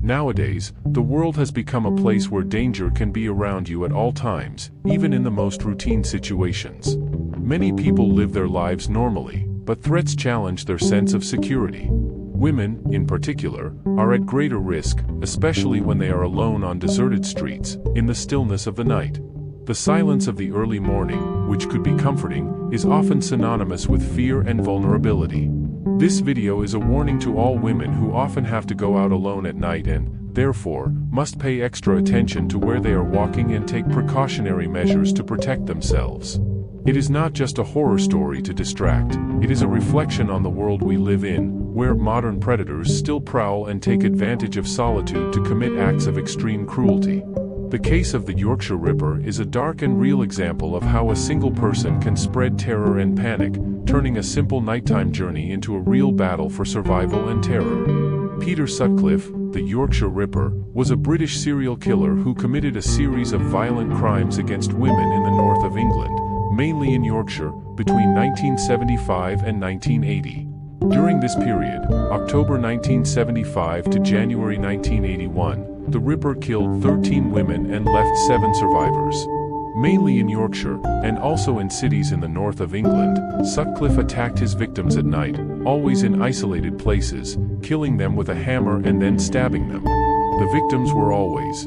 Nowadays, the world has become a place where danger can be around you at all times, even in the most routine situations. Many people live their lives normally, but threats challenge their sense of security. Women, in particular, are at greater risk, especially when they are alone on deserted streets, in the stillness of the night. The silence of the early morning, which could be comforting, is often synonymous with fear and vulnerability. This video is a warning to all women who often have to go out alone at night and, therefore, must pay extra attention to where they are walking and take precautionary measures to protect themselves. It is not just a horror story to distract, it is a reflection on the world we live in, where modern predators still prowl and take advantage of solitude to commit acts of extreme cruelty. The case of the Yorkshire Ripper is a dark and real example of how a single person can spread terror and panic, turning a simple nighttime journey into a real battle for survival and terror. Peter Sutcliffe, the Yorkshire Ripper, was a British serial killer who committed a series of violent crimes against women in the north of England, mainly in Yorkshire, between 1975 and 1980. During this period, October 1975 to January 1981, the Ripper killed 13 women and left 7 survivors. Mainly in Yorkshire, and also in cities in the north of England, Sutcliffe attacked his victims at night, always in isolated places, killing them with a hammer and then stabbing them. The victims were always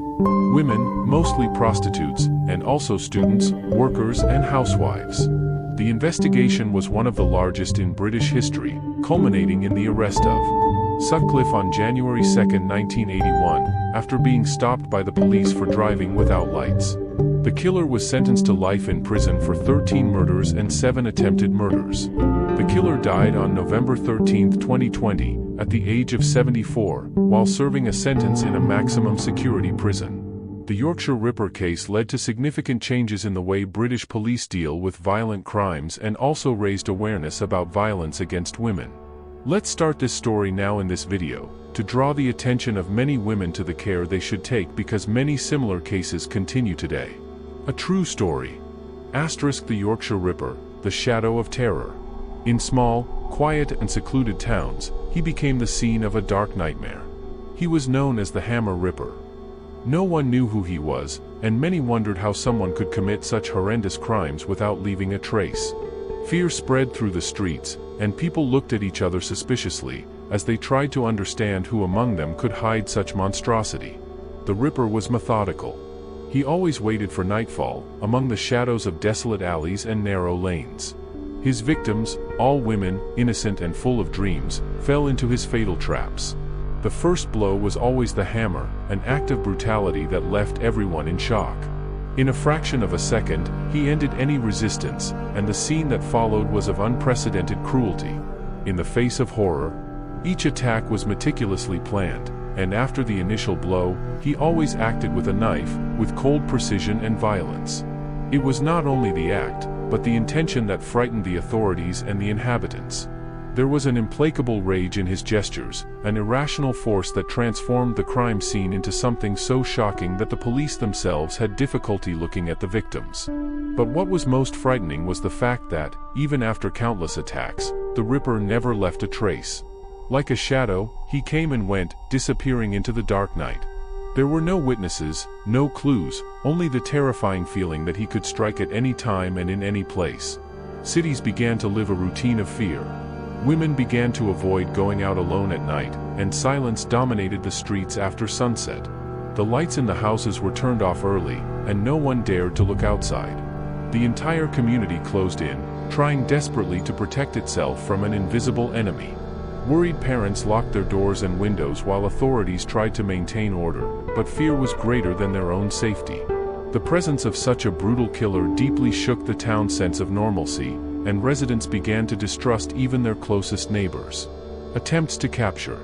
women, mostly prostitutes, and also students, workers, and housewives. The investigation was one of the largest in British history, culminating in the arrest of Sutcliffe on January 2, 1981, after being stopped by the police for driving without lights. The killer was sentenced to life in prison for 13 murders and 7 attempted murders. The killer died on November 13, 2020, at the age of 74, while serving a sentence in a maximum security prison. The Yorkshire Ripper case led to significant changes in the way British police deal with violent crimes and also raised awareness about violence against women. Let's start this story now in this video, to draw the attention of many women to the care they should take because many similar cases continue today. A true story. The Yorkshire Ripper, the shadow of terror. In small, quiet and secluded towns, he became the scene of a dark nightmare. He was known as the Hammer Ripper. No one knew who he was, and many wondered how someone could commit such horrendous crimes without leaving a trace. Fear spread through the streets, and people looked at each other suspiciously, as they tried to understand who among them could hide such monstrosity. The Ripper was methodical. He always waited for nightfall, among the shadows of desolate alleys and narrow lanes. His victims, all women, innocent and full of dreams, fell into his fatal traps. The first blow was always the hammer, an act of brutality that left everyone in shock. In a fraction of a second, he ended any resistance, and the scene that followed was of unprecedented cruelty. In the face of horror, each attack was meticulously planned, and after the initial blow, he always acted with a knife, with cold precision and violence. It was not only the act, but the intention that frightened the authorities and the inhabitants. There was an implacable rage in his gestures, an irrational force that transformed the crime scene into something so shocking that the police themselves had difficulty looking at the victims. But what was most frightening was the fact that, even after countless attacks, the Ripper never left a trace. Like a shadow, he came and went, disappearing into the dark night. There were no witnesses, no clues, only the terrifying feeling that he could strike at any time and in any place. Cities began to live a routine of fear. Women began to avoid going out alone at night, and silence dominated the streets after sunset. The lights in the houses were turned off early, and no one dared to look outside. The entire community closed in, trying desperately to protect itself from an invisible enemy. Worried parents locked their doors and windows while authorities tried to maintain order, but fear was greater than their own safety. The presence of such a brutal killer deeply shook the town's sense of normalcy, and residents began to distrust even their closest neighbors. Attempts to capture.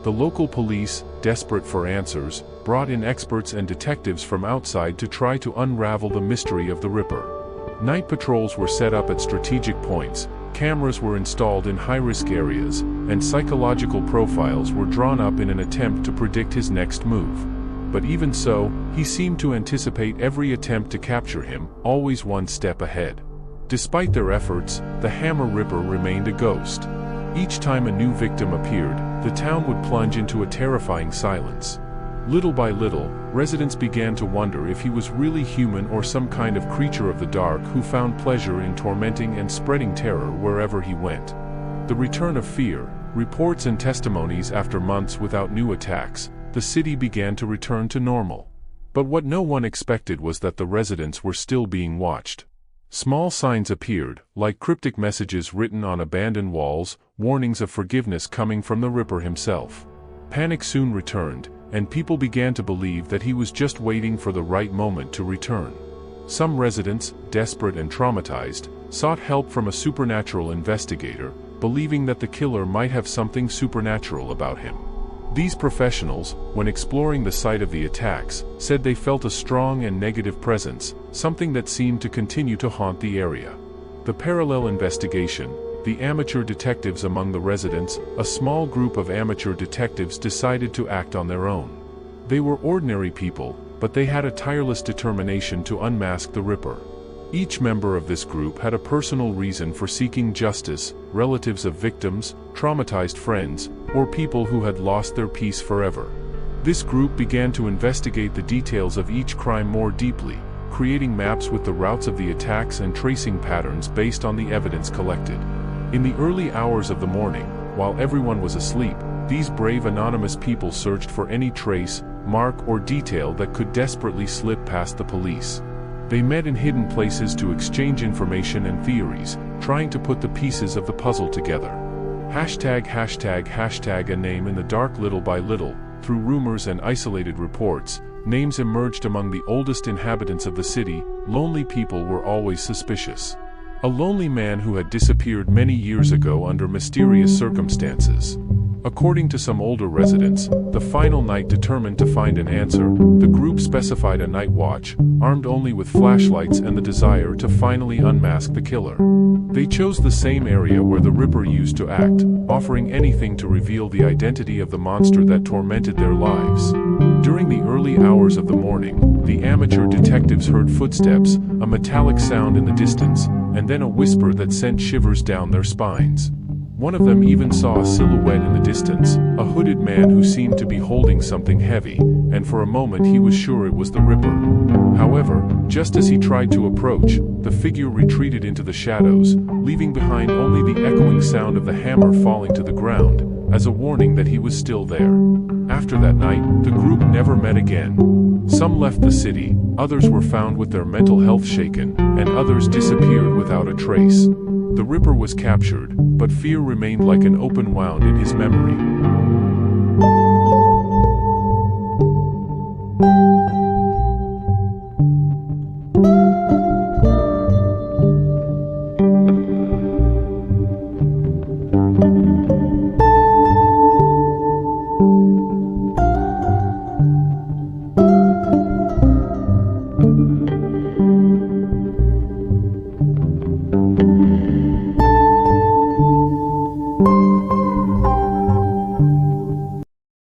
The local police, desperate for answers, brought in experts and detectives from outside to try to unravel the mystery of the Ripper. Night patrols were set up at strategic points, cameras were installed in high-risk areas, and psychological profiles were drawn up in an attempt to predict his next move. But even so, he seemed to anticipate every attempt to capture him, always one step ahead. Despite their efforts, the Hammer Ripper remained a ghost. Each time a new victim appeared, the town would plunge into a terrifying silence. Little by little, residents began to wonder if he was really human or some kind of creature of the dark who found pleasure in tormenting and spreading terror wherever he went. The return of fear, reports and testimonies after months without new attacks, the city began to return to normal. But what no one expected was that the residents were still being watched. Small signs appeared, like cryptic messages written on abandoned walls, warnings of forgiveness coming from the Ripper himself. Panic soon returned, and people began to believe that he was just waiting for the right moment to return. Some residents, desperate and traumatized, sought help from a supernatural investigator, believing that the killer might have something supernatural about him. These professionals, when exploring the site of the attacks, said they felt a strong and negative presence, something that seemed to continue to haunt the area. The parallel investigation, the amateur detectives among the residents, a small group of amateur detectives decided to act on their own. They were ordinary people, but they had a tireless determination to unmask the Ripper. Each member of this group had a personal reason for seeking justice, relatives of victims, traumatized friends, or people who had lost their peace forever. This group began to investigate the details of each crime more deeply, creating maps with the routes of the attacks and tracing patterns based on the evidence collected. In the early hours of the morning, while everyone was asleep, these brave anonymous people searched for any trace, mark or detail that could desperately slip past the police. They met in hidden places to exchange information and theories, trying to put the pieces of the puzzle together. ####, a name in the dark. Little by little, through rumors and isolated reports, names emerged among the oldest inhabitants of the city. Lonely people were always suspicious. A lonely man who had disappeared many years ago under mysterious circumstances. According to some older residents, the final night determined to find an answer, the group specified a night watch, armed only with flashlights and the desire to finally unmask the killer. They chose the same area where the Ripper used to act, offering anything to reveal the identity of the monster that tormented their lives. During the early hours of the morning, the amateur detectives heard footsteps, a metallic sound in the distance, and then a whisper that sent shivers down their spines. One of them even saw a silhouette in the distance, a hooded man who seemed to be holding something heavy, and for a moment he was sure it was the Ripper. However, just as he tried to approach, the figure retreated into the shadows, leaving behind only the echoing sound of the hammer falling to the ground, as a warning that he was still there. After that night, the group never met again. Some left the city, others were found with their mental health shaken, and others disappeared without a trace. The Ripper was captured, but fear remained like an open wound in his memory.